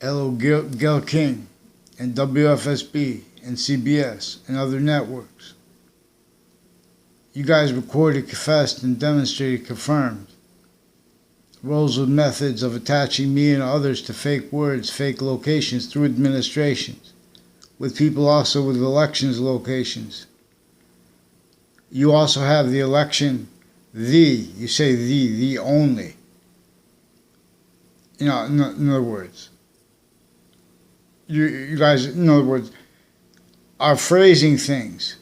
L.O. Gil King, and WFSB, and CBS, and other networks. You guys recorded, confessed, and demonstrated, confirmed roles with methods of attaching me and others to fake words, fake locations through administrations, with people also with elections locations. You also have the election, you say the only. In other words, you guys, in other words, are phrasing things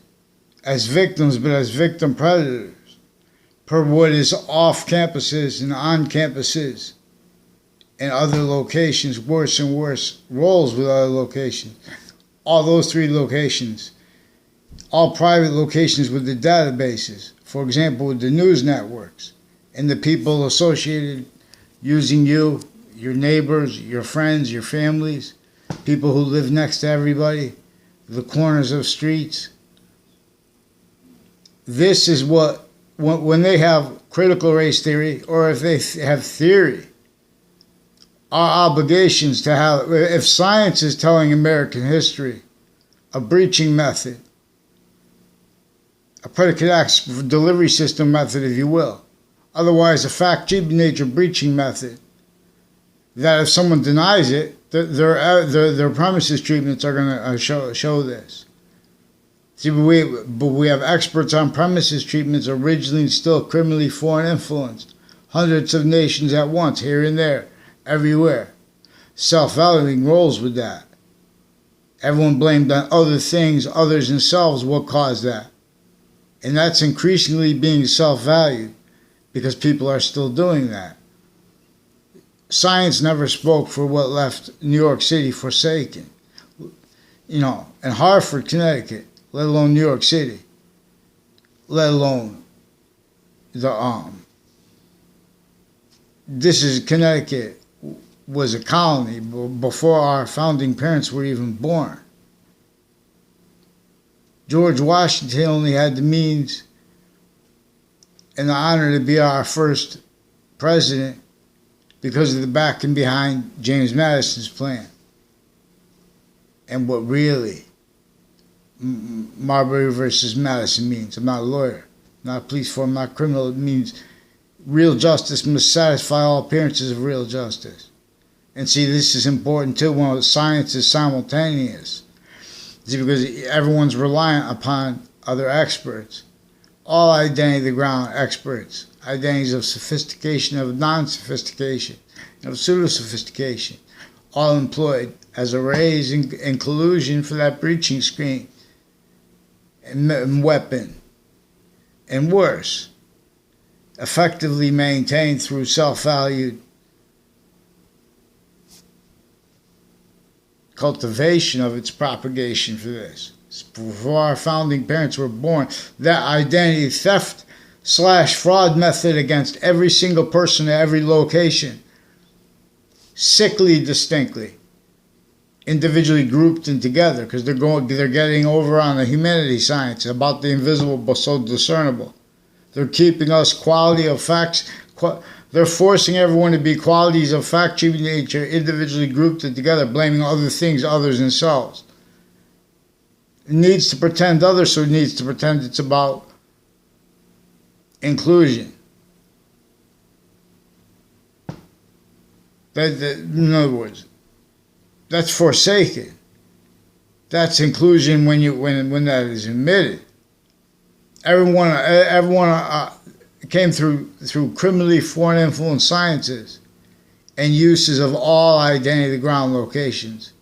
as victims, but as victim predators, per what is off campuses and on campuses and other locations, worse and worse roles with other locations. All those three locations, all private locations with the databases, for example, with the news networks and the people associated using you, your neighbors, your friends, your families, people who live next to everybody, the corners of streets. This is what, when they have critical race theory, or if they have theory, our obligations to have, if science is telling American history, a breaching method, a predicate acts delivery system method, if you will, otherwise a fact-cheap nature breaching method, that if someone denies it, their premises treatments are going to show this. See, but we have experts on premises treatments originally and still criminally foreign influenced. Hundreds of nations at once, here and there, everywhere. Self-valuing roles with that. Everyone blamed on other things, others themselves, what caused that. And that's increasingly being self-valued because people are still doing that. Science never spoke for what left New York City forsaken. And Hartford, Connecticut, let alone New York City, let alone this is Connecticut was a colony before our founding parents were even born. George Washington only had the means and the honor to be our first president because of the backing behind James Madison's plan. And what really Marbury versus Madison means. I'm not a lawyer, not a police force, not criminal. It means real justice must satisfy all appearances of real justice. And see, this is important too when science is simultaneous. See, because everyone's reliant upon other experts. All identity of the ground experts. Identities of sophistication, of non-sophistication, of pseudo-sophistication. All employed as arrays in collusion for that breaching screen. And weapon, and worse, effectively maintained through self-valued cultivation of its propagation for this. Before our founding parents were born, that identity theft / fraud method against every single person at every location, sickly distinctly, individually grouped and together, because they're getting over on the humanities science about the invisible but so discernible. They're keeping us quality of facts. They're forcing everyone to be qualities of fact nature, individually grouped and together, blaming other things, others themselves. It needs to pretend others, so it needs to pretend it's about inclusion. In other words, that's forsaken. That's inclusion when that is admitted. Everyone came through criminally foreign influence sciences and uses of all identity of the ground locations,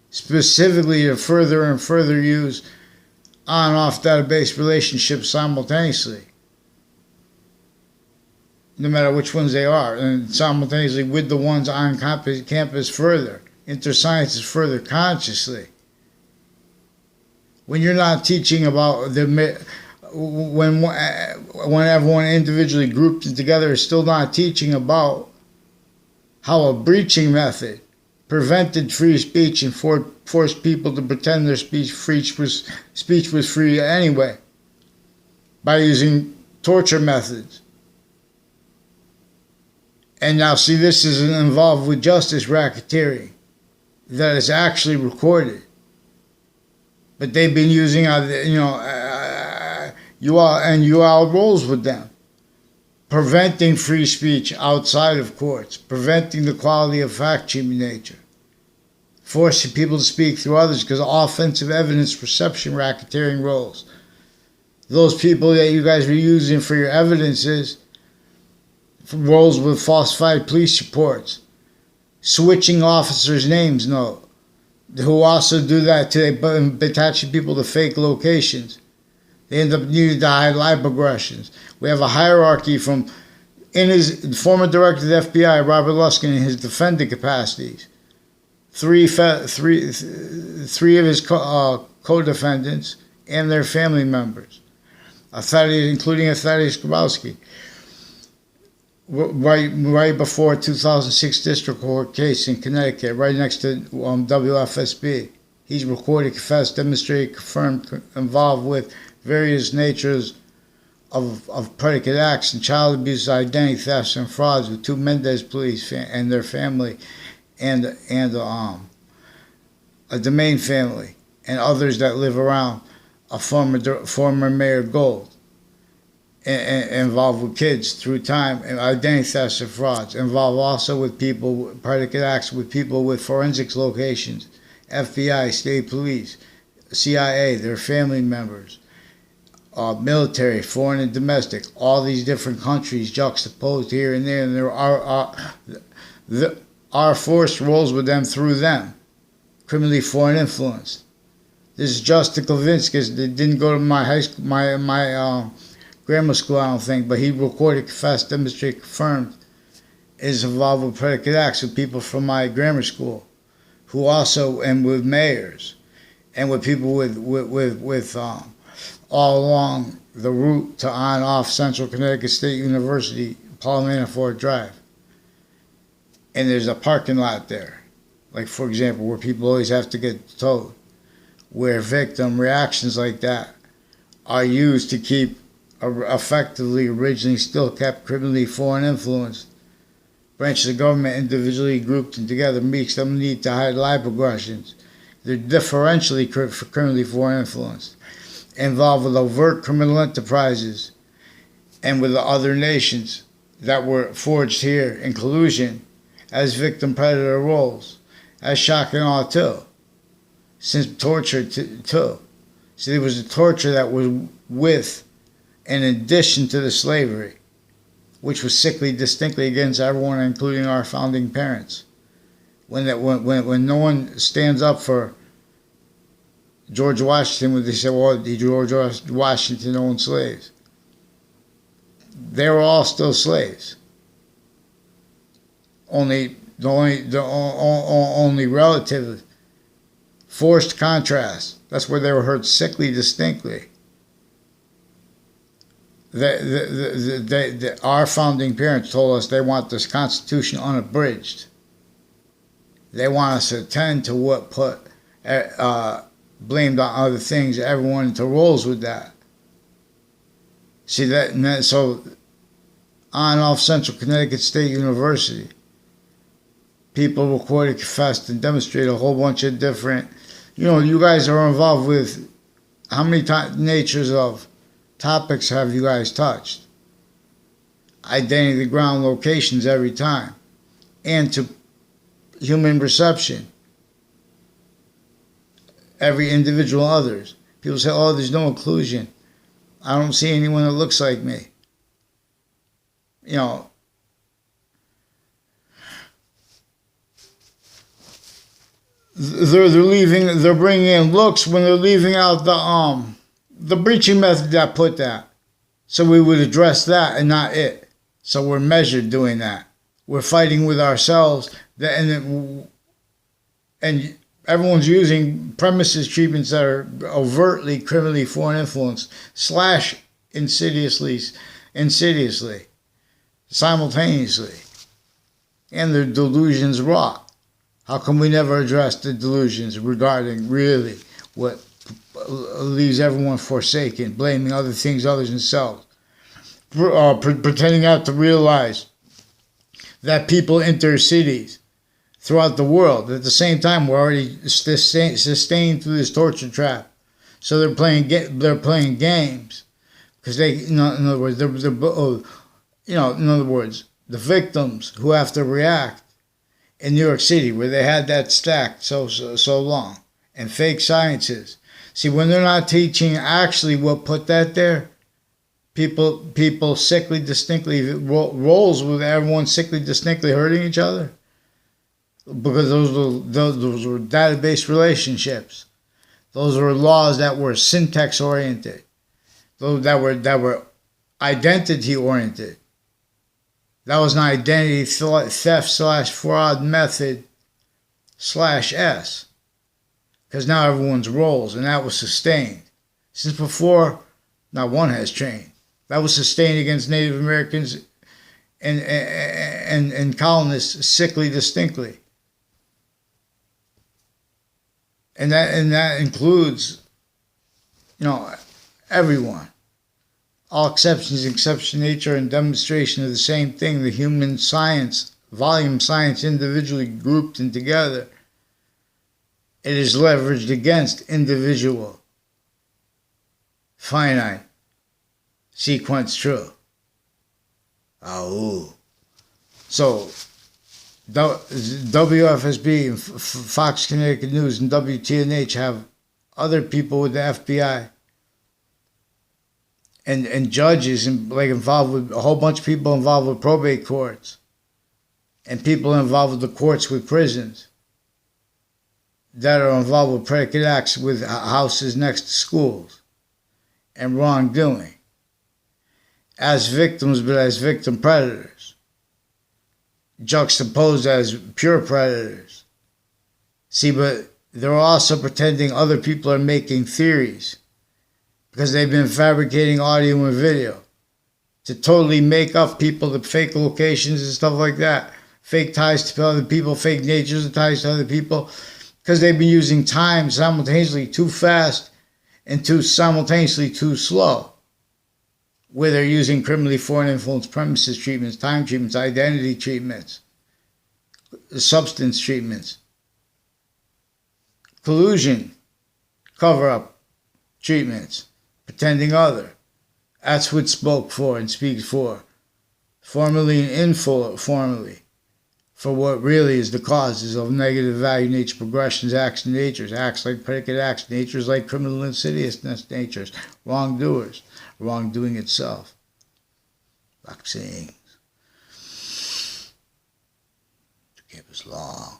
specifically to further and further use on and off database relationships simultaneously, no matter which ones they are, and simultaneously with the ones on campus further, intersciences further consciously. When you're not teaching about when everyone individually grouped and together is still not teaching about how a breaching method prevented free speech and forced people to pretend their speech was free anyway by using torture methods And now, see, this is involved with justice racketeering that is actually recorded. But they've been using, you all rolls with them, preventing free speech outside of courts, preventing the quality of fact-checking nature, forcing people to speak through others because of offensive evidence perception racketeering roles. Those people that you guys were using for your evidences, roles with falsified police reports, switching officers' names, who also do that today, but attaching people to fake locations. They end up needing to hide live aggressions. We have a hierarchy from, in his former director of the FBI, Robert Luskin, in his defendant capacities, three of his co-defendants and their family members, including Thaddeus Grabowski. Right before 2006 district court case in Connecticut, right next to WFSB. He's recorded, confessed, demonstrated, confirmed, involved with various natures of predicate acts and child abuse, identity thefts, and frauds with two Mendez police and their family, and a Domain family, and others that live around a former Mayor Gold. Involved with kids through time, and identity thefts and frauds. Involved also with people, predicate acts with people with forensics locations, FBI, state police, CIA, their family members, military, foreign and domestic, all these different countries juxtaposed here and there, and there our force rolls with them through them, criminally foreign influenced. This is Justin Kovinskis that didn't go to my high school, my grammar school, I don't think, but he recorded, confessed, demonstrated, confirmed is involved with predicate acts with people from my grammar school, who also, and with mayors, and with people with all along the route to on off Central Connecticut State University, Paul Manafort Drive. And there's a parking lot there, like for example, where people always have to get towed, where victim reactions like that are used to keep effectively, originally still kept criminally foreign influenced branches of government individually grouped and together makes them need to hide live aggressions. They're differentially criminally foreign influenced, involved with overt criminal enterprises and with the other nations that were forged here in collusion as victim predator roles, as shock and awe too, since torture too. See, there was a torture that was with, in addition to the slavery, which was sickly distinctly against everyone, including our founding parents. When no one stands up for George Washington, when they say, well, George Washington owned slaves, they were all still slaves. Only relative forced contrast. That's where they were heard sickly distinctly. Our founding parents told us they want this Constitution unabridged. They want us to attend to what put blamed on other things, everyone into roles with that. See that, and then, so on and off Central Connecticut State University, people recorded, confessed, and demonstrated a whole bunch of different. You guys are involved with how many natures of topics have you guys touched? Identity, ground, locations every time, and to human perception. Every individual, others. People say, "Oh, there's no inclusion. I don't see anyone that looks like me." They're bringing in looks when they're leaving out the breaching method that put that. So we would address that and not it. So we're measured doing that. We're fighting with ourselves, and everyone's using premises treatments that are overtly criminally foreign influenced / insidiously, simultaneously, and their delusions wrought. How come we never address the delusions regarding really what leaves everyone forsaken, blaming other things, others themselves, pretending not to realize that people enter cities throughout the world. At the same time, we're already sustained through this torture trap. So they're playing games because in other words, in other words, the victims who have to react in New York City, where they had that stacked so long, and fake sciences. See, when they're not teaching actually what put that there, people sickly distinctly rolls with everyone sickly distinctly hurting each other, because those were database relationships. Those were laws that were syntax oriented. Those that were identity oriented. That was an identity theft / fraud method /S. Because now everyone's rolls, and that was sustained. Since before, not one has trained. That was sustained against Native Americans and colonists sickly distinctly. And that includes, everyone. All exceptions, exception nature, and demonstration of the same thing, the human science, volume science individually grouped and together. It is leveraged against individual, finite, sequence true. So, WFSB and Fox Connecticut News and WTNH have other people with the FBI and judges and involved with a whole bunch of people involved with probate courts and people involved with the courts with prisons that are involved with predicate acts with houses next to schools and wrongdoing as victims, but as victim predators, juxtaposed as pure predators. See, but they're also pretending other people are making theories because they've been fabricating audio and video to totally make up people, the fake locations and stuff like that, fake ties to other people, fake natures of ties to other people, because they've been using time simultaneously too fast and simultaneously too slow, where they're using criminally foreign influence premises treatments, time treatments, identity treatments, substance treatments, collusion, cover-up treatments, pretending other. That's what spoke for and speaks for, formally and informally, for what really is the causes of negative value nature progressions, acts and natures, acts like predicate acts, natures like criminal insidiousness natures, wrongdoers, wrongdoing itself, vaccines, to keep us long.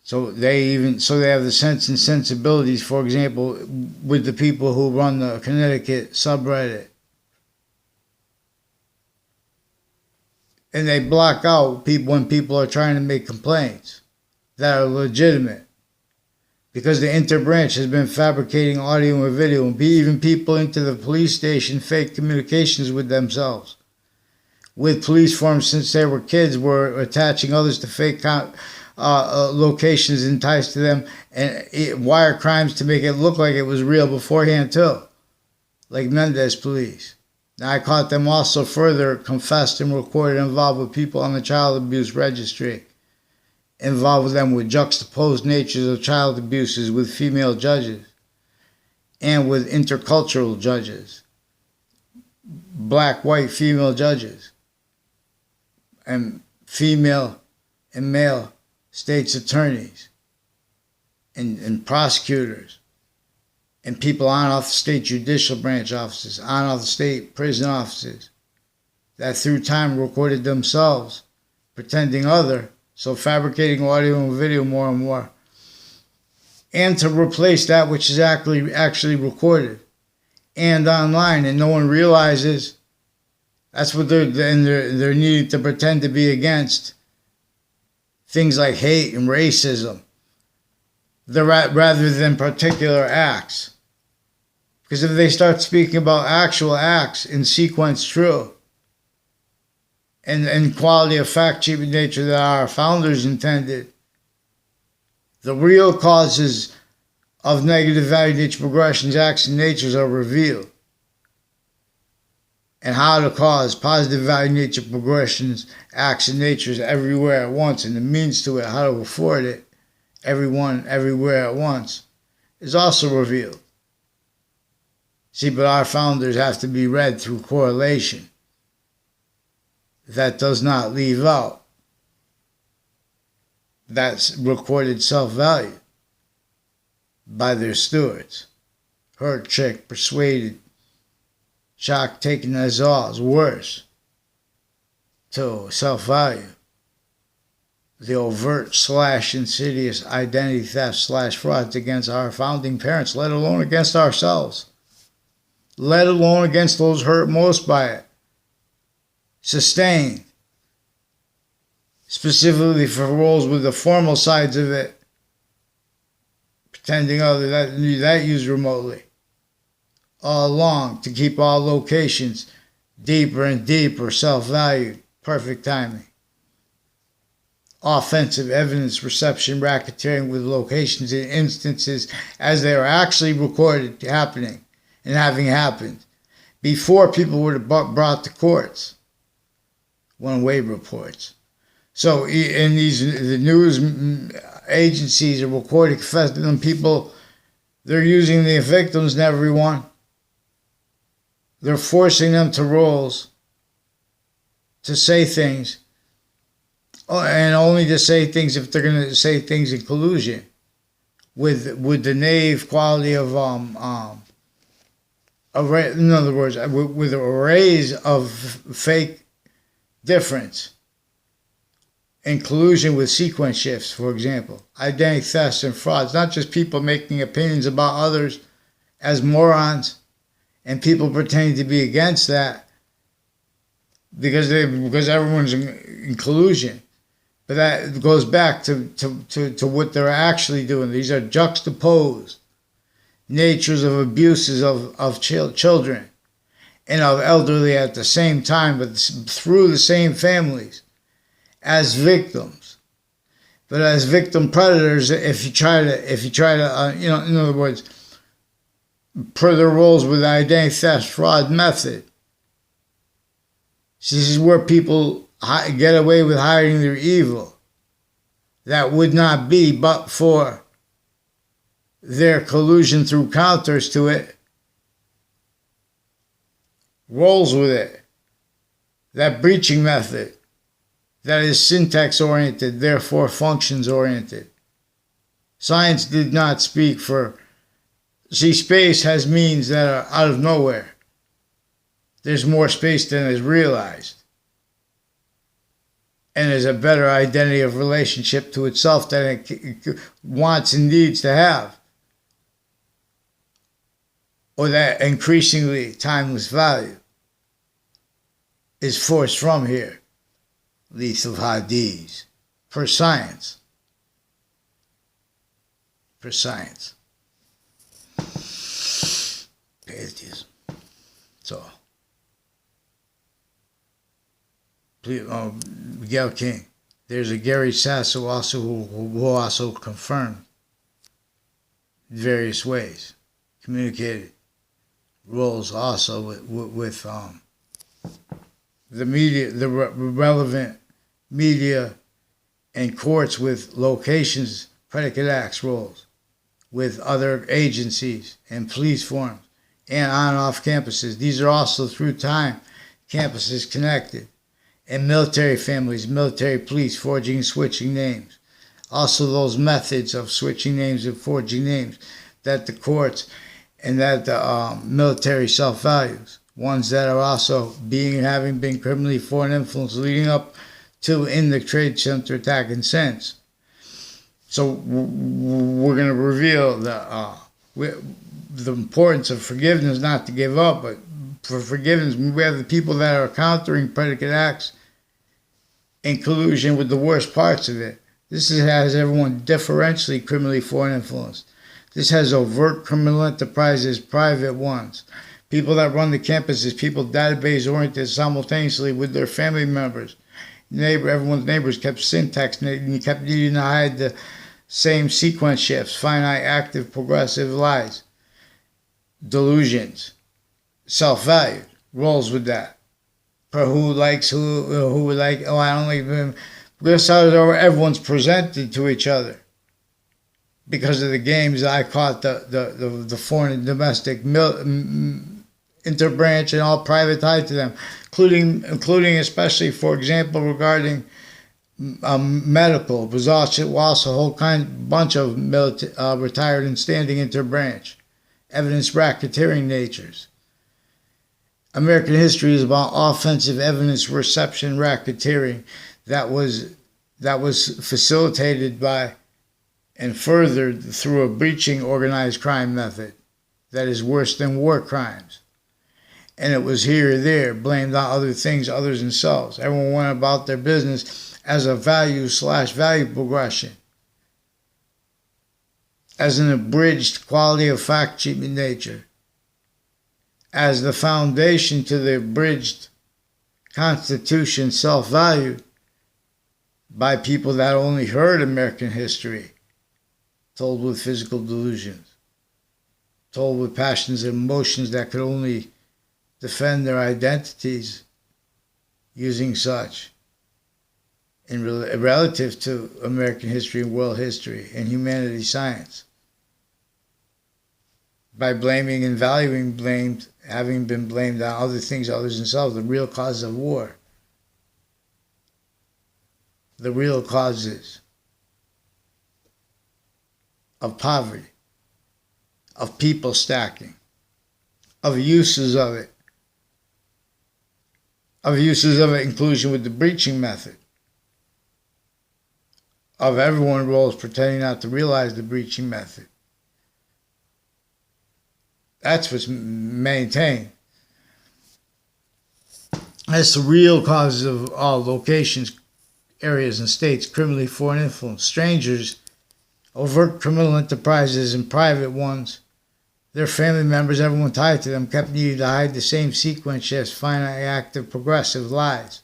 So they have the sense and sensibilities, for example, with the people who run the Connecticut subreddit. And they block out people when people are trying to make complaints that are legitimate. Because the interbranch has been fabricating audio and video, and even people into the police station fake communications with themselves. With police forms since they were kids, were attaching others to fake locations and ties to them, and wire crimes to make it look like it was real beforehand too. Like Mendez police. Now, I caught them also further confessed and recorded involved with people on the child abuse registry, involved with them with juxtaposed natures of child abuses with female judges and with intercultural judges, black, white, female judges, and female and male state's attorneys and prosecutors, and people on off the state judicial branch offices, on off the state prison offices, that through time recorded themselves, pretending other, so fabricating audio and video more and more, and to replace that which is actually recorded and online, and no one realizes that's what they're needing to pretend to be against. Things like hate and racism, rather than particular acts. Because if they start speaking about actual acts in sequence true and quality of fact treatment nature that our founders intended, the real causes of negative value nature progressions, acts, and natures are revealed. and how to cause positive value nature progressions, acts and natures everywhere at once, and the means to it, how to afford it, everyone, everywhere at once, is also revealed. See, but our founders have to be read through correlation. That does not leave out that's recorded self-value by their stewards. Hurt, tricked, persuaded, shocked, taken as all is worse to self-value. The overt / insidious identity theft / frauds against our founding parents, let alone against ourselves, let alone against those hurt most by it. Sustained, specifically for roles with the formal sides of it, pretending other that used remotely, all along to keep all locations deeper and deeper self-valued, perfect timing. Offensive evidence reception racketeering with locations and instances as they are actually recorded happening and having happened before people were brought to courts. One-way reports. So in the news agencies are recording, confessing them people, they're using the victims and everyone. They're forcing them to roles, to say things, and only to say things if they're going to say things in collusion with the naive quality of in other words, with arrays of fake difference in collusion with sequence shifts, for example, identity thefts and frauds, not just people making opinions about others as morons and people pretending to be against that because everyone's in collusion. But that goes back to what they're actually doing. These are juxtaposed natures of abuses of children and of elderly at the same time, but through the same families as victims. But as victim predators, if you try to in other words, per their roles with the identity theft fraud method. This is where people get away with hiding their evil. That would not be but for their collusion through counters to it. Rolls with it. That breaching method that is syntax oriented, therefore functions oriented. Science did not speak for. See, space has means that are out of nowhere. There's more space than is realized. And there's a better identity of relationship to itself that it wants and needs to have. Or that increasingly timeless value is forced from here. Lethal Hadiths. Per science. Per science. Atheism. So, Miguel King. There's a Gary Sasso also who also confirmed various ways, communicated roles also with the media, the relevant media and courts with locations, predicate acts roles, with other agencies and police forms and on and off campuses. These are also through time campuses connected. And military families, military police, forging and switching names. Also those methods of switching names and forging names that the courts and that the military self-values. Ones that are also having been criminally foreign influence leading up to in the Trade Center attack and since. So we're going to reveal the importance of forgiveness, not to give up, but for forgiveness. We have the people that are countering predicate acts in collusion with the worst parts of it. This has everyone differentially criminally foreign influenced. This has overt criminal enterprises, private ones. People that run the campuses, people database oriented simultaneously with their family members. Everyone's neighbors kept syntax, and you kept needing to hide the same sequence shifts, finite, active, progressive lies, delusions. Self-valued, rolls with that. for who likes who would like, oh, I don't like them. That's how everyone's presented to each other. Because of the games I caught, the foreign and domestic interbranch and all private tied to them, including especially, for example, regarding medical, was also a whole bunch of retired and standing interbranch, evidence racketeering natures. American history is about offensive evidence reception racketeering that was facilitated by and furthered through a breaching organized crime method that is worse than war crimes. And it was here or there, blamed on other things other than themselves. Everyone went about their business as a value progression, as an abridged quality of fact treatment nature, as the foundation to the abridged constitution self-value by people that only heard American history, told with physical delusions, told with passions and emotions that could only defend their identities using such in relative to American history and world history and humanity science. By blaming and valuing having been blamed on other things other than themselves, the real cause of war, the real causes of poverty, of people stacking, of uses of it, inclusion with the breaching method, of everyone roles pretending not to realize the breaching method. That's what's maintained. That's the real causes of all locations, areas, and states, criminally foreign influence, strangers, overt criminal enterprises, and private ones. Their family members, everyone tied to them, kept needing to hide the same sequence as finite, active, progressive lies.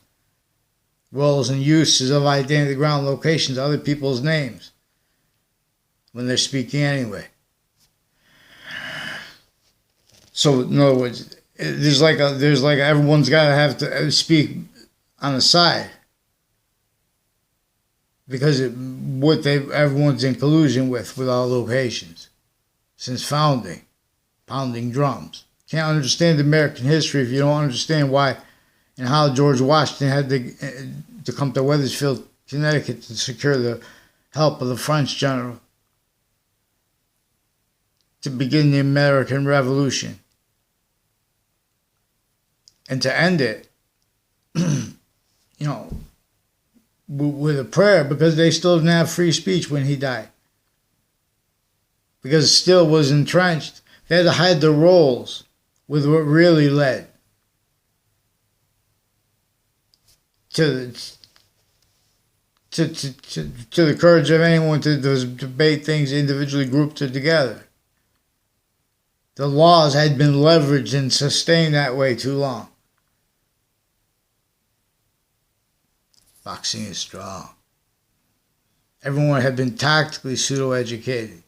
Roles and uses of identity ground locations, other people's names, when they're speaking anyway. So in other words, there's like everyone's got to have to speak on the side because everyone's in collusion with all locations since founding, pounding drums. Can't understand American history if you don't understand why and how George Washington had to come to Wethersfield, Connecticut to secure the help of the French general to begin the American Revolution and to end it, with a prayer, because they still didn't have free speech when he died. Because it still was entrenched. They had to hide their roles with what really led to the courage of anyone to debate things individually, grouped or together. The laws had been leveraged and sustained that way too long. Boxing is strong. Everyone had been tactically pseudo-educated.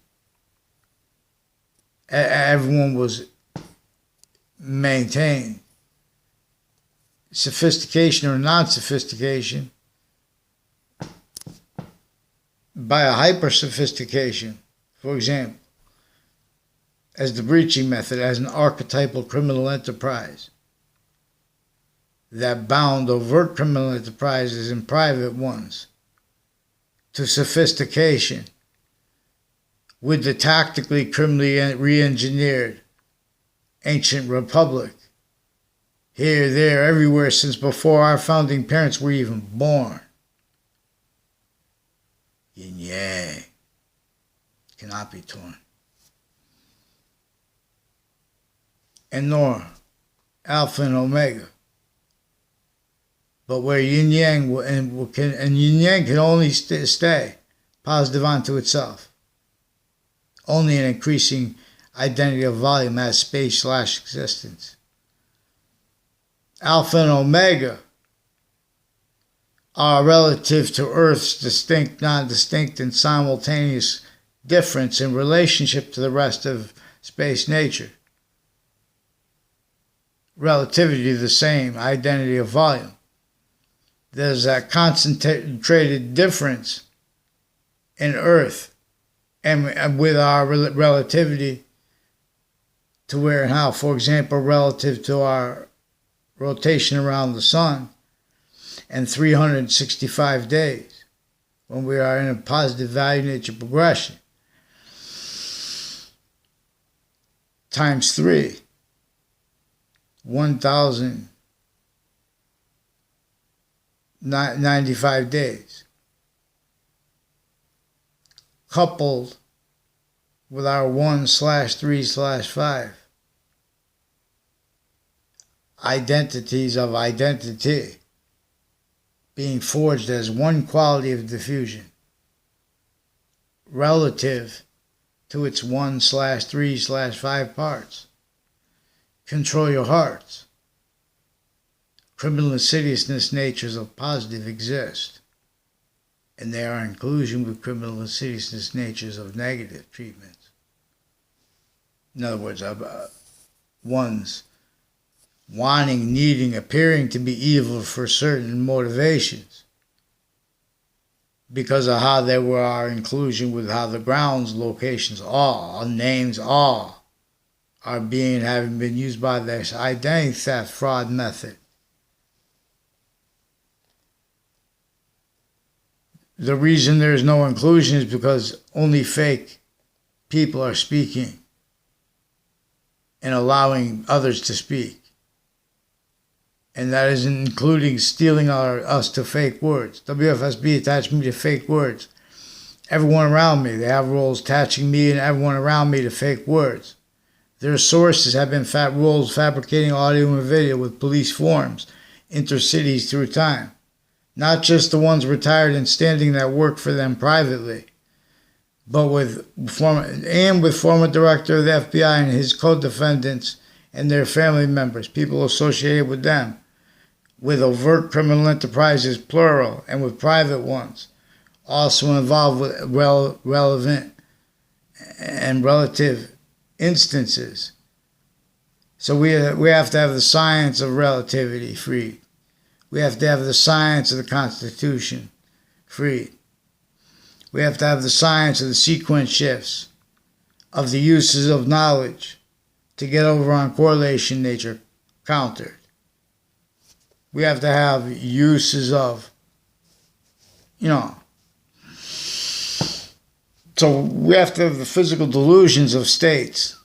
Everyone was maintained. Sophistication or non-sophistication by a hyper-sophistication, for example, as the breaching method, as an archetypal criminal enterprise that bound overt criminal enterprises and private ones to sophistication with the tactically criminally re-engineered ancient republic, here, there, everywhere since before our founding parents were even born. Yin yang cannot be torn. And nor alpha and omega. But where yin yang and yin yang can only stay positive unto itself. Only an increasing identity of volume as space/existence. Alpha and omega are relative to Earth's distinct, non-distinct, and simultaneous difference in relationship to the rest of space nature. relativity the same, identity of volume. There's that concentrated difference in Earth and with our relativity to where and how. For example, relative to our rotation around the sun and 365 days when we are in a positive value nature progression. Times 3, 1,095 days, coupled with our 1/3/5 identities of identity being forged as one quality of diffusion relative to its 1/3/5 parts. Control your hearts. Criminal insidiousness natures of positive exist, and they are in collusion with criminal insidiousness natures of negative treatments. In other words, one's wanting, needing, appearing to be evil for certain motivations because of how they are in collusion with how the grounds, locations, all, names, all are being having been used by this identity theft fraud method. The reason there's no inclusion is because only fake people are speaking and allowing others to speak. And that is including stealing us to fake words. WFSB attached me to fake words. Everyone around me, they have roles attaching me and everyone around me to fake words. Their sources have been roles fabricating audio and video with police forms, intercities through time. Not just the ones retired and standing that work for them privately, but with former director of the FBI and his co-defendants and their family members, people associated with them, with overt criminal enterprises, plural, and with private ones, also involved with relevant and relative instances. So we have to have the science of relativity free. We have to have the science of the Constitution free. We have to have the science of the sequence shifts, of the uses of knowledge to get over on correlation nature countered. We have to have uses of, so we have to have the physical delusions of states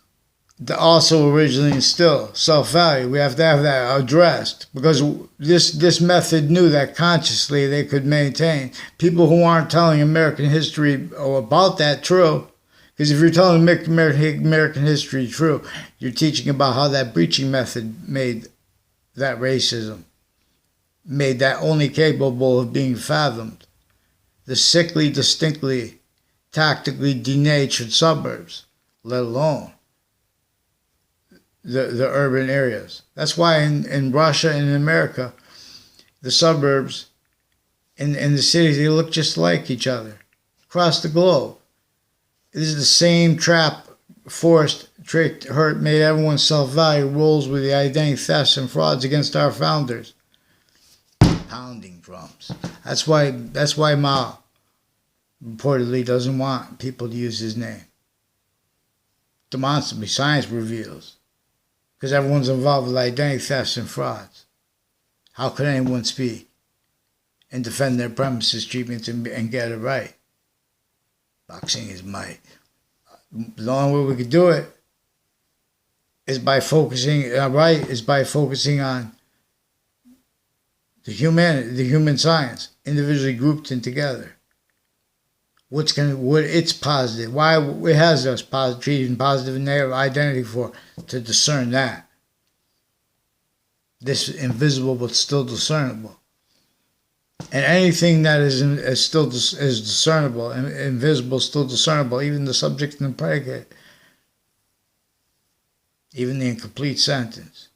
that also originally instill self-value. We have to have that addressed because this method knew that consciously they could maintain. People who aren't telling American history about that true, because if you're telling American history true, you're teaching about how that breaching method made that racism, made that only capable of being fathomed. The sickly, distinctly, tactically denatured suburbs, let alone the urban areas. That's why in Russia and in America, the suburbs and the cities, they look just like each other across the globe. This is the same trap, forced, tricked, hurt, made everyone's self-value rolls with the identity thefts and frauds against our founders. Pounding drums. That's why Mao reportedly doesn't want people to use his name. Demonstrably, science reveals. Because everyone's involved with identity thefts and frauds. How could anyone speak and defend their premises, treatments, and get it right? Boxing is might. The only way we could do it is by focusing on the human science, individually grouped in together. What it's positive, why it has us treating positive and negative identity for, to discern that. This invisible but still discernible. And anything that is discernible, and invisible, still discernible, even the subject and the predicate, even the incomplete sentence,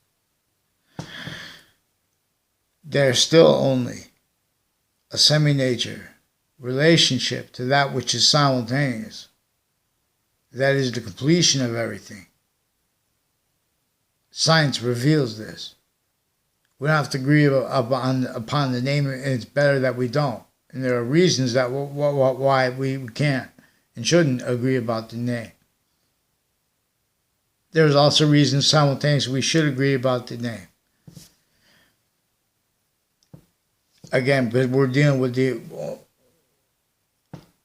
there's still only a semi-nature relationship to that which is simultaneous. That is the completion of everything. Science reveals this. We don't have to agree upon the name, and it's better that we don't. And there are reasons that why we can't and shouldn't agree about the name. There's also reasons simultaneously we should agree about the name. Again, because we're dealing with the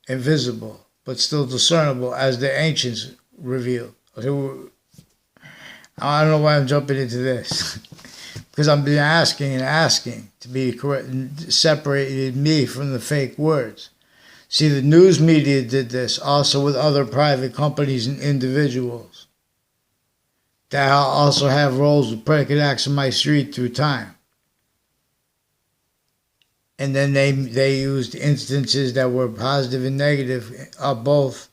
invisible, but still discernible as the ancients revealed. I don't know why I'm jumping into this. Because I've been asking to be correct, separated me from the fake words. See, the news media did this also with other private companies and individuals that also have roles with predicate acts in my street through time. And then they used instances that were positive and negative of both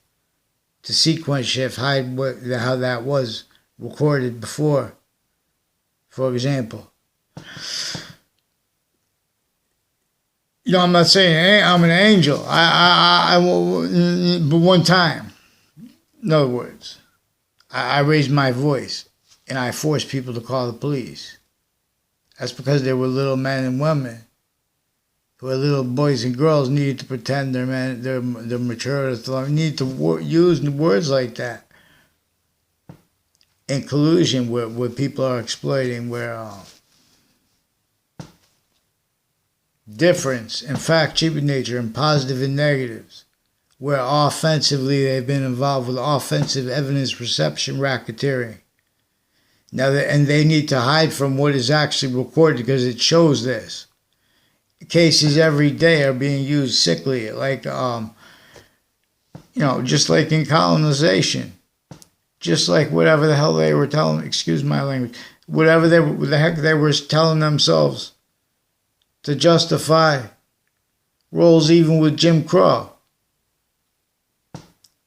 to sequence shift, hide how that was recorded before. For example, I'm not saying I'm an angel. But one time, in other words, I raised my voice and I forced people to call the police. That's because they were little men and women, who were little boys and girls, needed to pretend they're mature, need to use words like that in collusion where people are exploiting, where difference and fact, cheap nature, and positive and negatives, where offensively they've been involved with offensive evidence reception racketeering. Now, they need to hide from what is actually recorded because it shows this. Cases every day are being used sickly, like, just like in colonization. Just like whatever the hell they were telling, excuse my language, whatever the heck they were telling themselves to justify roles even with Jim Crow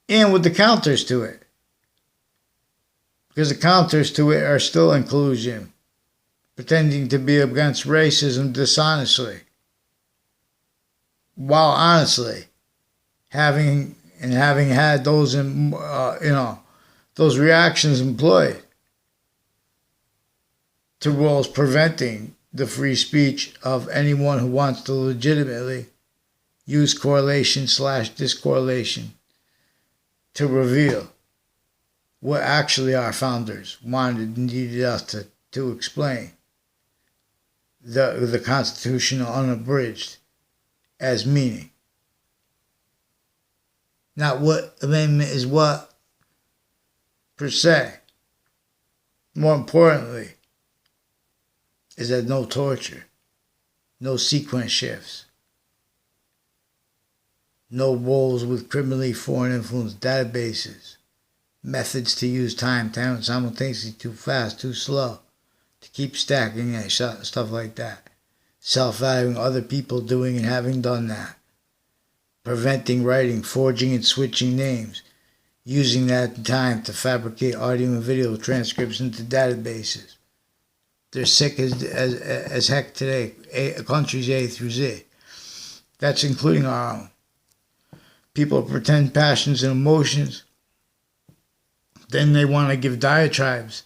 and with the counters to it. Because the counters to it are still inclusion, pretending to be against racism dishonestly, while honestly having had those those reactions employed to roles preventing the free speech of anyone who wants to legitimately use correlation/discorrelation to reveal what actually our founders wanted and needed us to explain. The Constitutional unabridged as meaning. Not what amendment is what per se. More importantly, is that no torture, no sequence shifts, no roles with criminally foreign influence databases, methods to use time simultaneously too fast, too slow, to keep stacking and stuff like that, self-valuing other people doing and having done that, preventing writing, forging and switching names, using that time to fabricate audio and video transcripts into databases. They're sick as heck today, countries A through Z. That's including our own. People pretend passions and emotions. Then they want to give diatribes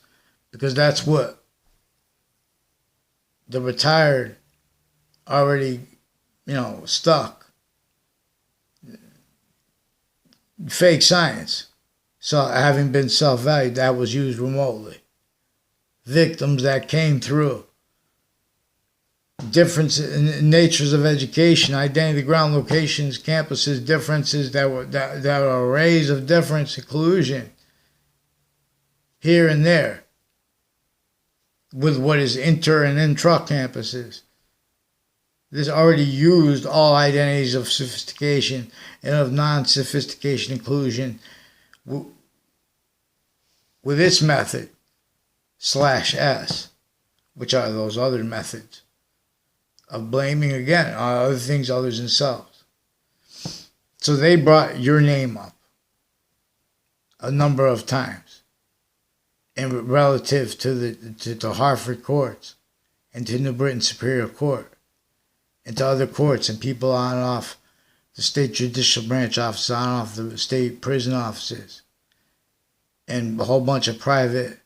because that's what the retired already, stuck. Fake science. So having been self-valued, that was used remotely. Victims that came through. Difference in natures of education, identity, ground locations, campuses, differences that are arrays of difference and collusion here and there with what is inter and intra campuses. This already used all identities of sophistication and of non-sophistication inclusion with its method /S, which are those other methods of blaming again on other things other than selves. So they brought your name up a number of times, and relative to the Hartford courts and to New Britain Superior Court and to other courts and people on and off the state judicial branch offices, on and off the state prison offices, and a whole bunch of private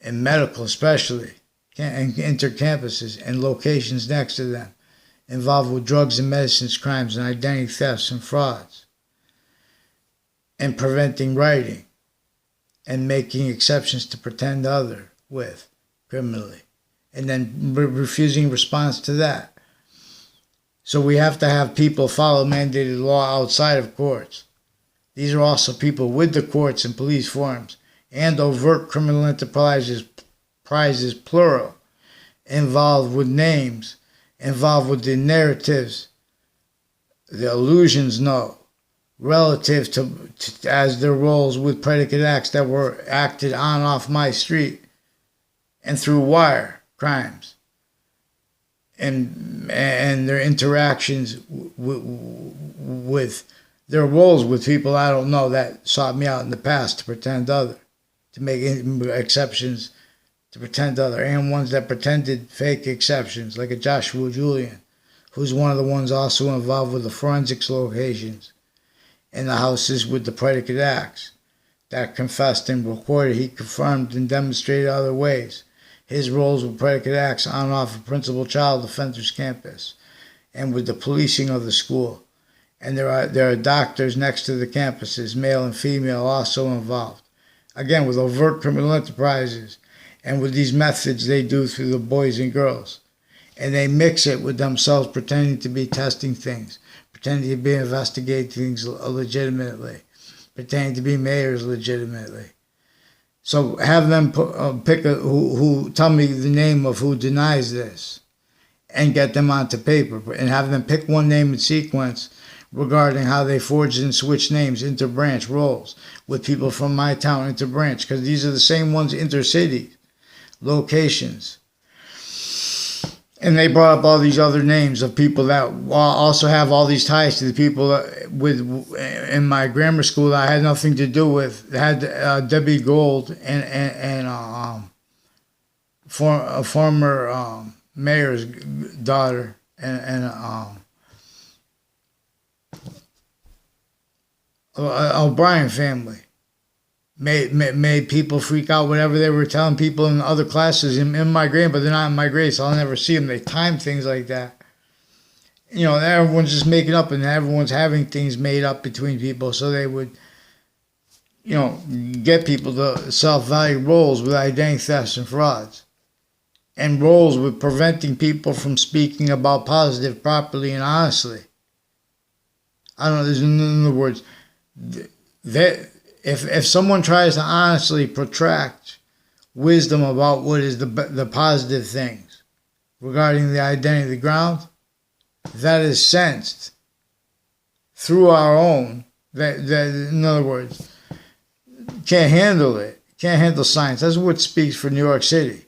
and medical especially, and intercampuses and locations next to them, involved with drugs and medicines, crimes, and identity thefts and frauds, and preventing writing, and making exceptions to pretend other with criminally, and then refusing response to that. So we have to have people follow mandated law outside of courts. These are also people with the courts and police forms and overt criminal enterprises, plural, involved with names, involved with the narratives, the illusions, relative to as their roles with predicate acts that were acted on off my street and through wire crimes, and their interactions with their roles with people I don't know that sought me out in the past to pretend other, to make exceptions to pretend other, and ones that pretended fake exceptions, like a Joshua Julian, who's one of the ones also involved with the forensics locations in the houses with the predicate acts that confessed and recorded. He confirmed and demonstrated other ways his roles with predicate acts on and off a principal child offenders campus and with the policing of the school. And there are doctors next to the campuses, male and female, also involved. Again, with overt criminal enterprises and with these methods they do through the boys and girls. And they mix it with themselves pretending to be testing things, pretending to be investigating things legitimately, pretending to be mayors legitimately. So have them pick who tell me the name of who denies this, and get them onto paper, and have them pick one name in sequence regarding how they forged and switched names, inter-branch roles with people from my town, inter-branch, because these are the same ones, inter-city locations. And they brought up all these other names of people that also have all these ties to the people in my grammar school that I had nothing to do with. They had Debbie Gold and a former mayor's daughter and O'Brien family. Made people freak out whenever they were telling people in other classes in my grade, but they're not in my grade, so I'll never see them. They time things like that. Everyone's just making up, and everyone's having things made up between people, so they would, get people to self-value roles with identity thefts and frauds, and roles with preventing people from speaking about positive properly and honestly. I don't know, in other words, that if someone tries to honestly protract wisdom about what is the positive things regarding the identity of the ground, that is sensed through our own, that in other words, can't handle it, can't handle science. That's what speaks for New York City.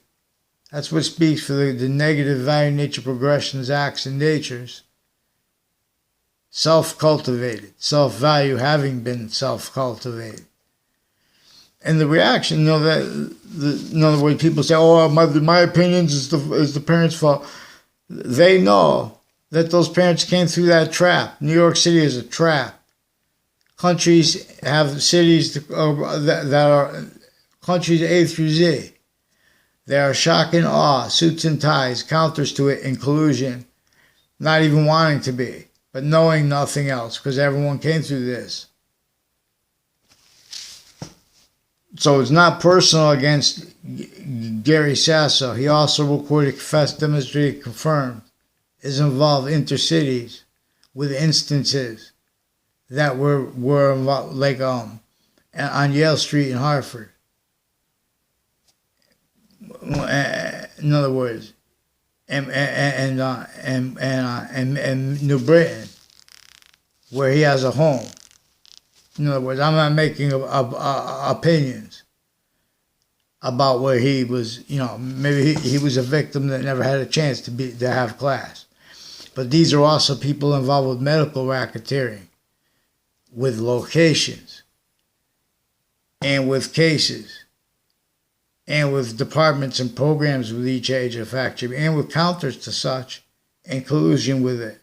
That's what speaks for the negative value, nature, progressions, acts, and natures. Self-cultivated, self-value having been self-cultivated. And the reaction, in other words, people say, "Oh, my opinions is the parents' fault." They know that those parents came through that trap. New York City is a trap. Countries have cities that are countries A through Z. They are shock and awe, suits and ties, counters to it, inclusion, not even wanting to be, but knowing nothing else because everyone came through this. So it's not personal against Gary Sasso. He also recorded, confessed, demonstrated, confirmed, is involved intercities with instances that were involved, like on Yale Street in Hartford. In other words, and New Britain, where he has a home. In other words, I'm not making opinions about where he was. Maybe he was a victim that never had a chance to have class. But these are also people involved with medical racketeering, with locations, and with cases, and with departments and programs with each age of factory, and with counters to such, and collusion with it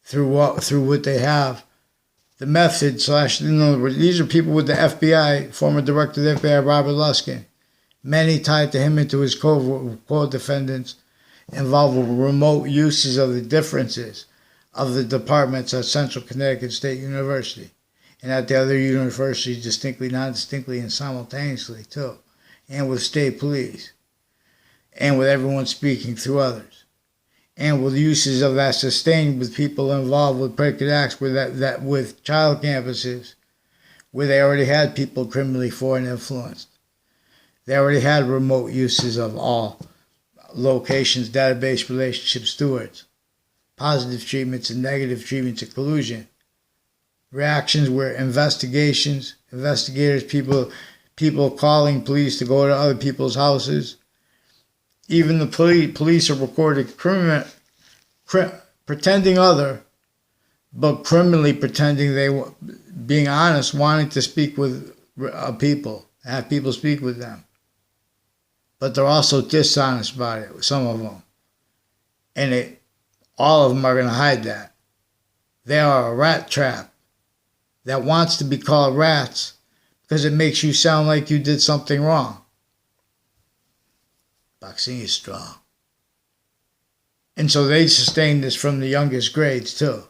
through what they have. The method / in other words, these are people with the FBI, former director of the FBI, Robert Luskin, Many tied to him and to his co-defendants involved with remote uses of the differences of the departments at Central Connecticut State University and at the other universities distinctly, non-distinctly, and simultaneously too, and with state police, and with everyone speaking through others, and with uses of that sustained with people involved with predicate acts with child campuses where they already had people criminally foreign influenced. They already had remote uses of all locations, database relationship stewards, positive treatments and negative treatments of collusion. Reactions were investigators, people calling police to go to other people's houses. Even the police are recorded pretending other, but criminally pretending they were being honest, wanting to speak with people, have people speak with them. But they're also dishonest about it, some of them. And all of them are going to hide that. They are a rat trap that wants to be called rats because it makes you sound like you did something wrong. Boxing is strong. And so they sustain this from the youngest grades too.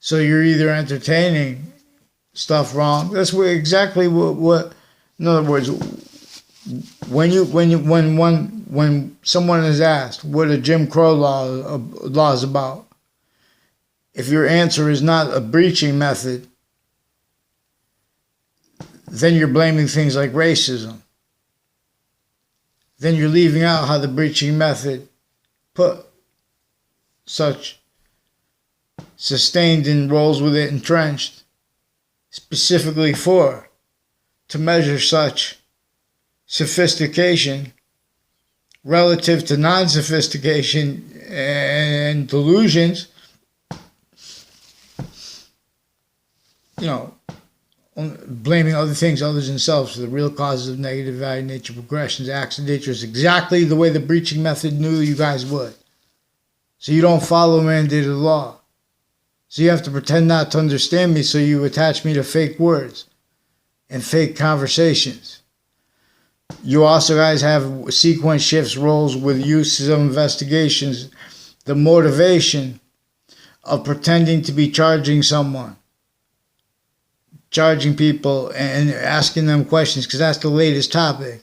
So you're either entertaining stuff wrong. That's exactly what in other words, when someone is asked what a Jim Crow law is about, if your answer is not a breaching method, then you're blaming things like racism. Then you're leaving out how the breaching method put such sustained in roles with it entrenched, specifically to measure such sophistication relative to non-sophistication and delusions, blaming other things other than themselves for the real causes of negative value, nature, progressions, acts, and nature is exactly the way the breaching method knew you guys would. So you don't follow mandated law. So you have to pretend not to understand me, so you attach me to fake words and fake conversations. You also guys have sequence shifts roles with uses of investigations, the motivation of pretending to be charging people and asking them questions, because that's the latest topic.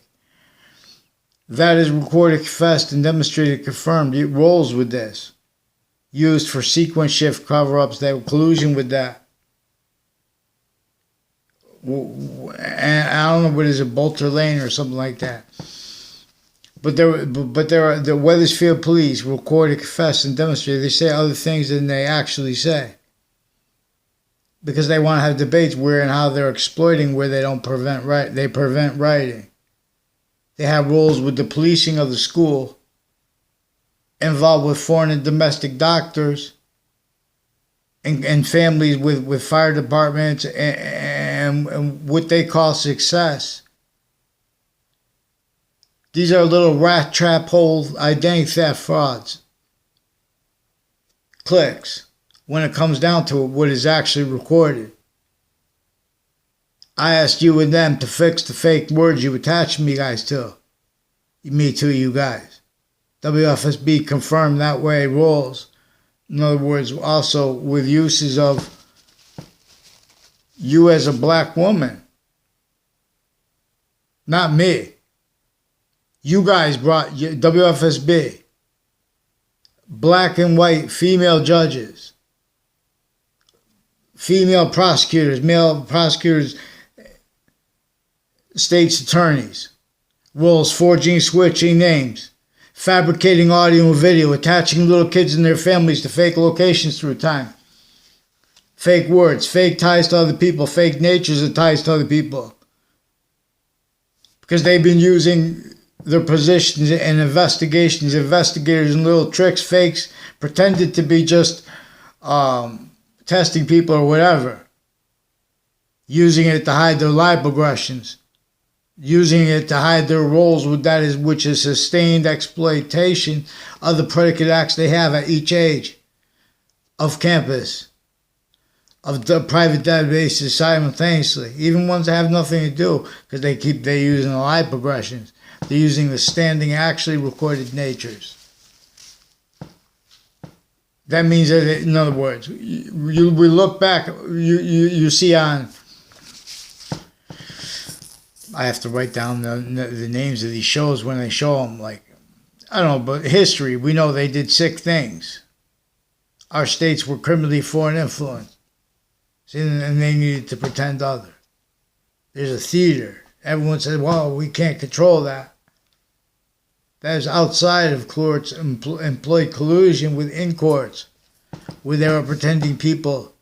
That is recorded, confessed, and demonstrated, confirmed. It rolls with this. Used for sequence shift cover-ups, that collusion with that. And I don't know what is it, Bolter Lane or something like that. But there are the Wethersfield police recorded, confessed, and demonstrated. They say other things than they actually say, because they want to have debates where and how they're exploiting where they don't prevent writing. They have roles with the policing of the school, involved with foreign and domestic doctors, and families with fire departments and what they call success. These are little rat trap hole identity theft frauds. Clicks. When it comes down to it, what is actually recorded. I asked you and them to fix the fake words you attached me guys to. Me too, you guys. WFSB confirmed that way rolls. In other words, also with uses of you as a black woman. Not me. You guys brought WFSB. Black and white female judges. Female prosecutors, male prosecutors, state's attorneys, roles forging, switching names, fabricating audio and video, attaching little kids and their families to fake locations through time, fake words, fake ties to other people, fake natures of ties to other people, because they've been using their positions and investigators and little tricks, fakes, pretended to be just testing people or whatever, using it to hide their live progressions, using it to hide their roles with which is sustained exploitation of the predicate acts they have at each age of campus, of the private databases simultaneously, even ones that have nothing to do, because they're using the lie progressions. They're using the standing actually recorded natures. That means that, in other words, we look back, you see on, I have to write down the names of these shows when they show them, like, I don't know, but history, we know they did sick things. Our states were criminally foreign influenced, and they needed to pretend other. There's a theater. Everyone said, well, we can't control that. That is outside of courts, employed collusion within courts, where they were pretending people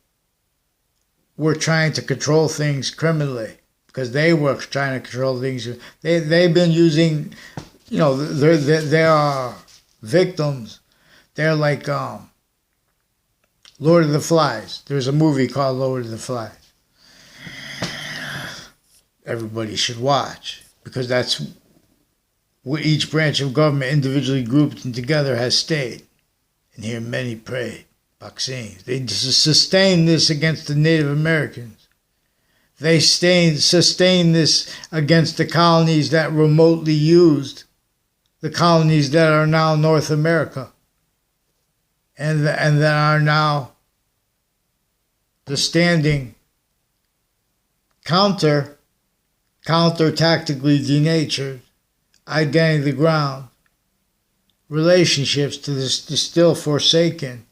were trying to control things criminally, because they were trying to control things. They've been using, they are victims. They're like Lord of the Flies. There's a movie called Lord of the Flies. Everybody should watch, because that's where each branch of government individually grouped and together has stayed. And here many prayed, vaccines. They sustained this against the Native Americans. They sustained this against the colonies that remotely used the colonies that are now North America, and that are now the standing counter-tactically denatured, identity of the ground, relationships to the still forsaken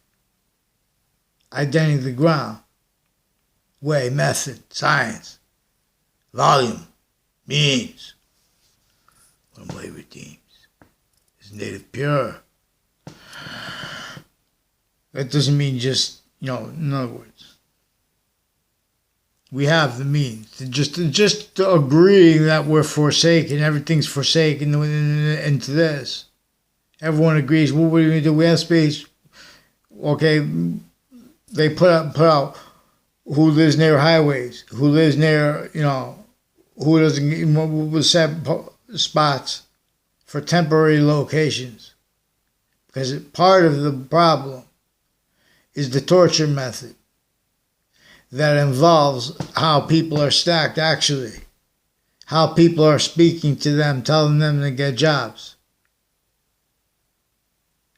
identity of the ground, way, method, science, volume, means. One way redeems is native pure. That doesn't mean just, in other words, we have the means. Just agreeing that we're forsaken, everything's forsaken into this. Everyone agrees, well, what are we going to do? We have space. Okay, they put out who lives near highways, who lives near, who doesn't set spots for temporary locations. Because part of the problem is the torture method that involves how people are stacked actually, how people are speaking to them, telling them to get jobs,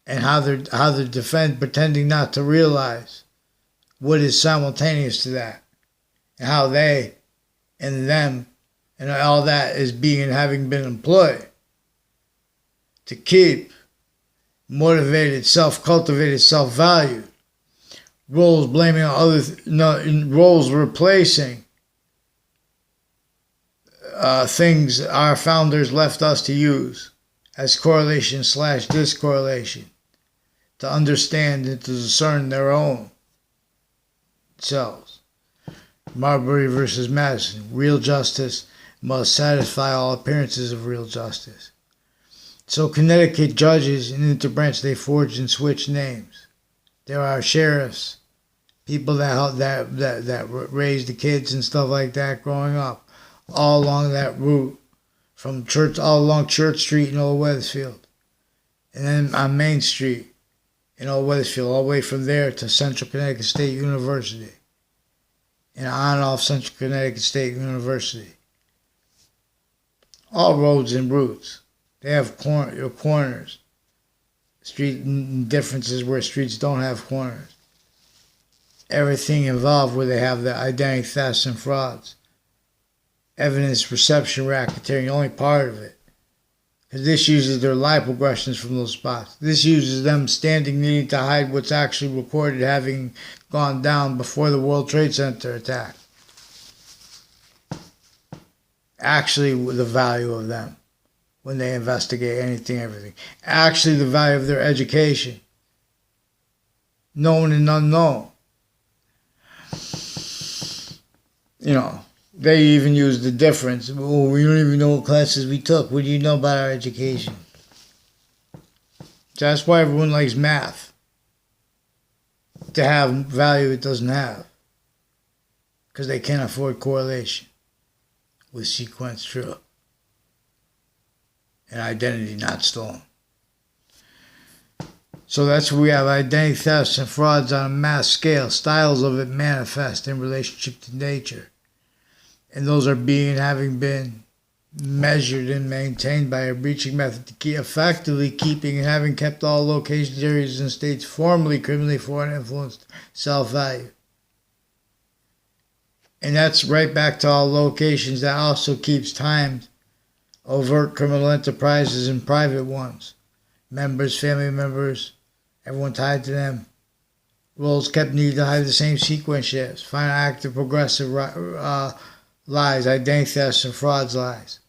and how they're pretending not to realize what is simultaneous to that, and how they and them and all that is having been employed to keep motivated, self-cultivated, self-value. Roles blaming roles replacing things our founders left us to use as correlation/discorrelation, to understand and to discern their own selves. Marbury versus Madison. Real justice must satisfy all appearances of real justice. So Connecticut judges in interbranch, they forged and switched names. There are sheriffs, people that raised the kids and stuff like that growing up, all along that route, from Church, all along Church Street in Old Wethersfield, and then on Main Street in Old Wethersfield, all the way from there to Central Connecticut State University, and on and off Central Connecticut State University. All roads and routes. They have corners. Street differences where streets don't have corners. Everything involved where they have the identity thefts and frauds. Evidence reception racketeering, only part of it. Because this uses their lie progressions from those spots. This uses them standing needing to hide what's actually recorded having gone down before the World Trade Center attack. Actually, the value of them when they investigate anything, everything. Actually, the value of their education. Known and unknown. They even use the difference. Oh, we don't even know what classes we took. What do you know about our education? So that's why everyone likes math. To have value it doesn't have. Because they can't afford correlation with sequence true. And identity not stolen. So that's where we have identity thefts and frauds on a mass scale. Styles of it manifest in relationship to nature. And those are having been measured and maintained by a breaching method to keep effectively keeping and having kept all locations, areas, and states formerly criminally foreign influenced self-value. And that's right back to all locations. That also keeps timed overt criminal enterprises and private ones. Members, family members, everyone tied to them. Roles kept needing to have the same sequence shifts. Final active progressive lies, identity thefts, and frauds lies.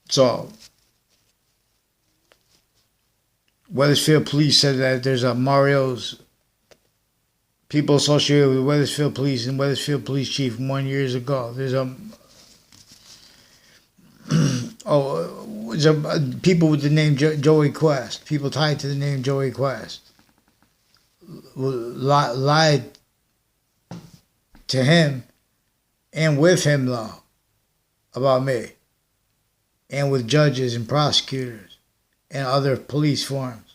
So, Wethersfield police said that there's a Mario's people associated with Wethersfield police and Wethersfield police chief 1 year ago. There's people with the name Joey Quest, people tied to the name Joey Quest, lied to him and with him, though, about me, and with judges and prosecutors and other police forms,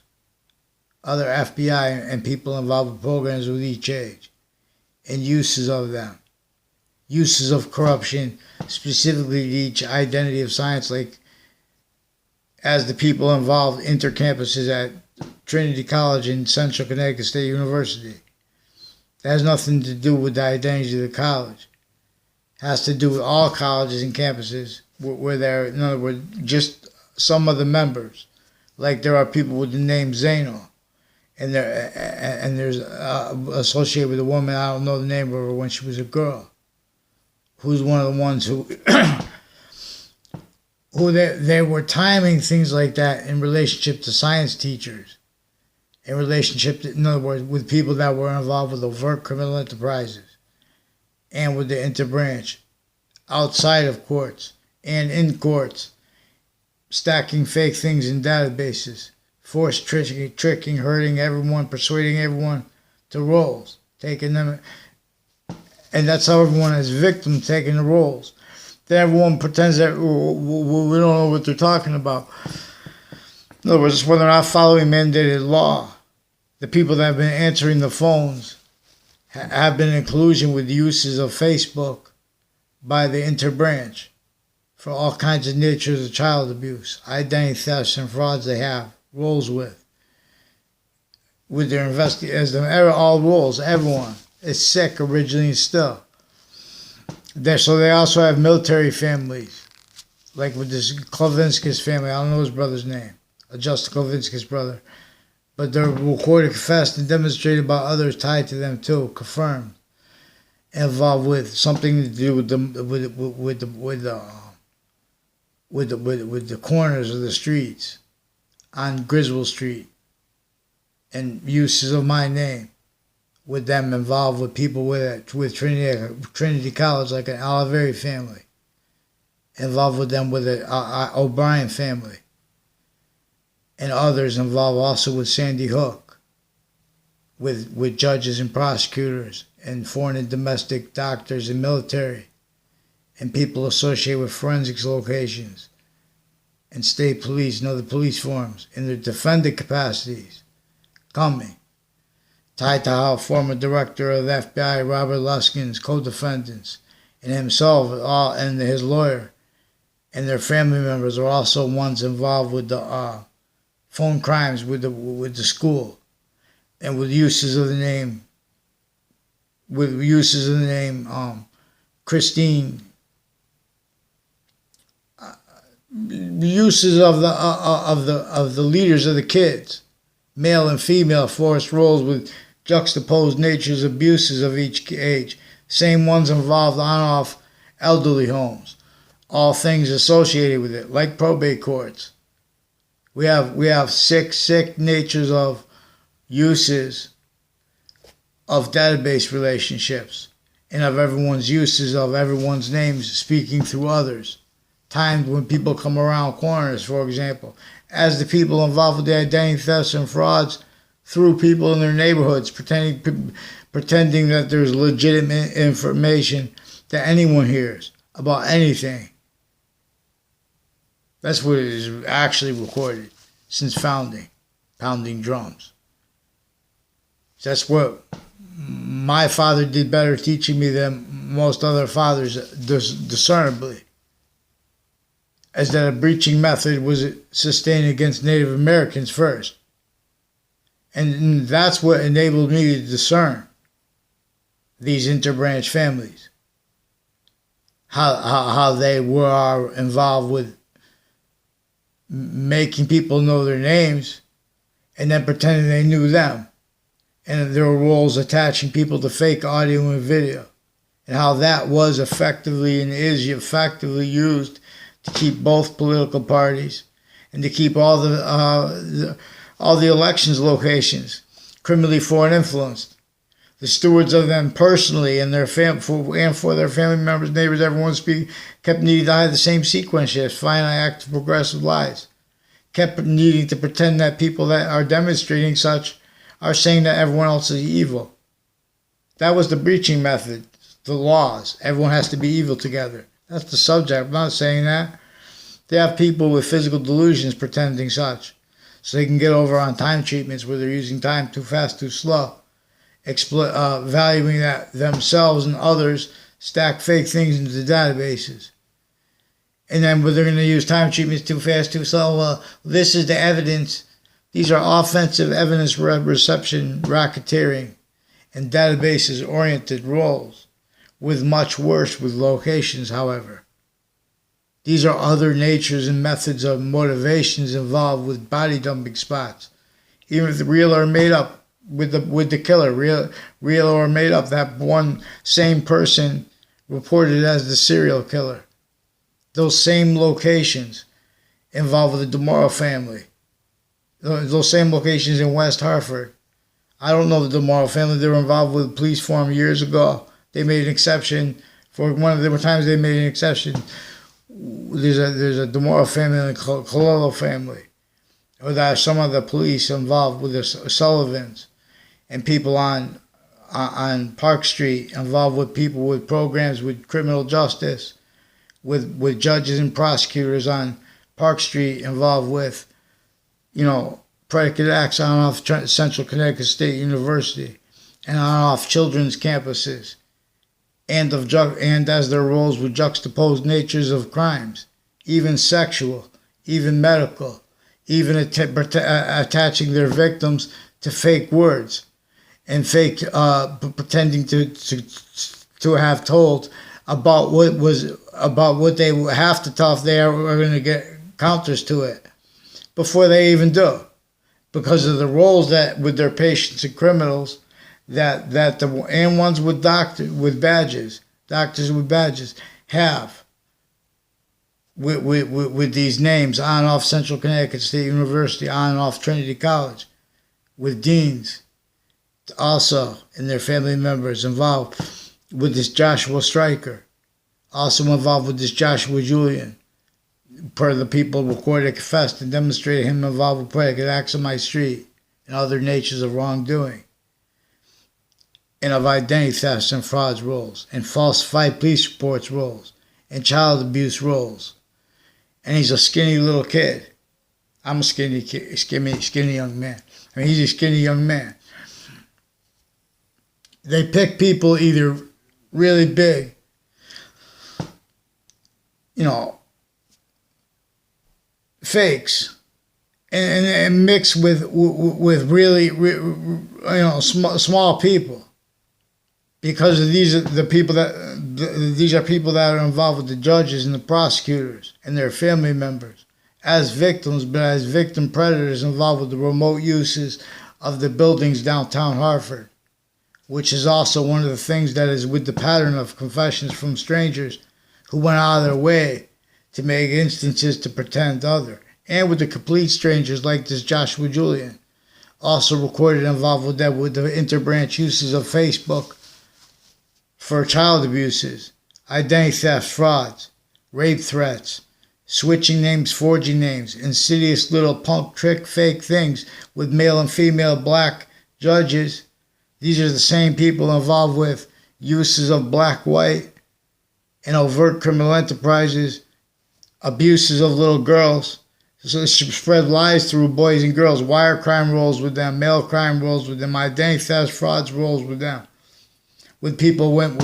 other FBI and people involved with programs with each age, and uses of them, uses of corruption, specifically to each identity of science, like as the people involved intercampuses at Trinity College and Central Connecticut State University. That has nothing to do with the identity of the college. It has to do with all colleges and campuses where there, in other words, just some of the members. Like there are people with the name Zeno, and there's associated with a woman, I don't know the name of her, when she was a girl, who's one of the ones who they were timing things like that in relationship to science teachers, in relationship to, in other words, with people that were involved with overt criminal enterprises, and with the interbranch, outside of courts and in courts, stacking fake things in databases, forced tricking, hurting everyone, persuading everyone to roles, taking them, and that's how everyone is victim taking the roles. Then everyone pretends that we don't know what they're talking about. In other words, when they're not following mandated law, the people that have been answering the phones have been in collusion with uses of Facebook by the interbranch for all kinds of natures of child abuse, identity thefts, and frauds they have roles with their investigators, all roles, everyone is sick originally and still. So they also have military families, like with this Klavinsky's family. I don't know his brother's name, Justin Klavinsky's brother, but they're recorded, confessed, and demonstrated by others tied to them too, confirmed, involved with something to do with the corners of the streets on Griswold Street, and uses of my name, with them involved with people with Trinity College, like an Oliveri family, involved with them with the O'Brien family, and others involved also with Sandy Hook, with judges and prosecutors and foreign and domestic doctors and military, and people associated with forensics locations and state police and other police forms in their defendant capacities, coming, tied to how former director of the FBI, Robert Luskin's co-defendants, and himself and his lawyer and their family members are also ones involved with the phone crimes with the school, and with uses of the name Christine, uses of the leaders of the kids, male and female, forced roles with juxtaposed natures, abuses of each age, same ones involved on-off elderly homes, all things associated with it, like probate courts. We have sick natures of uses of database relationships, and of everyone's uses of everyone's names speaking through others. Times when people come around corners, for example, as the people involved with the identity thefts and frauds through people in their neighborhoods, pretending that there's legitimate information that anyone hears about anything. That's what is actually recorded. since founding, pounding drums. That's what my father did better teaching me than most other fathers discernibly, as that a breaching method was sustained against Native Americans first. And that's what enabled me to discern these interbranch families, how they were involved with making people know their names and then pretending they knew them. And there were roles attaching people to fake audio and video, and how that was effectively and is effectively used to keep both political parties and to keep all the elections locations criminally foreign influenced. The stewards of them personally and their for their family members, neighbors, everyone kept needing to hide the same sequence shifts, finite act of progressive lies. Kept needing to pretend that people that are demonstrating such are saying that everyone else is evil. That was the breaching method, the laws. Everyone has to be evil together. That's the subject. I'm not saying that. They have people with physical delusions pretending such, so they can get over on time treatments where they're using time too fast, too slow, valuing that themselves and others, stack fake things into the databases. And then where they're going to use time treatments too fast, too slow, this is the evidence. These are offensive evidence reception, racketeering, and databases-oriented roles, with much worse with locations, however. These are other natures and methods of motivations involved with body dumping spots, even if the real or made up with the killer, real or made up. That one same person reported as the serial killer. Those same locations involved with the DeMoro family. Those same locations in West Hartford. I don't know the DeMoro family. They were involved with a police form years ago. They made an exception for one of the times they made an exception. There's a DeMoro family and a Cololo family. Or there are some of the police involved with the Sullivans and people on Park Street involved with people with programs with criminal justice, with judges and prosecutors on Park Street involved with, predicate acts on off Central Connecticut State University and on off children's campuses, and as their roles with juxtaposed natures of crimes, even sexual, even medical, even attaching their victims to fake words and fake pretending to have told about what they have to tell if they are going to get counters to it before they even do, because of the roles that with their patients and criminals and ones with doctors with badges have with these names on and off Central Connecticut State University, on and off Trinity College, with deans also and their family members involved with this Joshua Stryker, also involved with this Joshua Julian, per the people recorded, confessed, and demonstrated him involved with predicate acts on my street and other natures of wrongdoing, and of identity thefts and frauds roles, and falsified police reports roles, and child abuse roles. And he's a skinny little kid. I'm a skinny young man. He's a skinny young man. They pick people either really big, fakes, and mix with really small people, because these are people that are involved with the judges and the prosecutors and their family members as victims, but as victim predators involved with the remote uses of the buildings downtown Hartford, which is also one of the things that is with the pattern of confessions from strangers who went out of their way to make instances to pretend other, and with the complete strangers like this Joshua Julian, also recorded involved with that with the interbranch uses of Facebook for child abuses, identity theft, frauds, rape threats, switching names, forging names, insidious little punk trick fake things with male and female black judges. These are the same people involved with uses of black, white, and overt criminal enterprises, abuses of little girls, So spread lies through boys and girls. Wire crime rolls with them. Mail crime rolls with them. Identity theft frauds rolls with them. With people went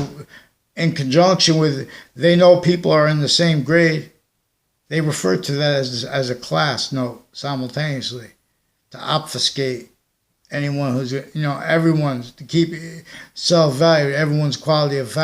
in conjunction with, they know people are in the same grade. They refer to that as a class note simultaneously to obfuscate anyone who's, everyone's, to keep self-value, everyone's quality of value.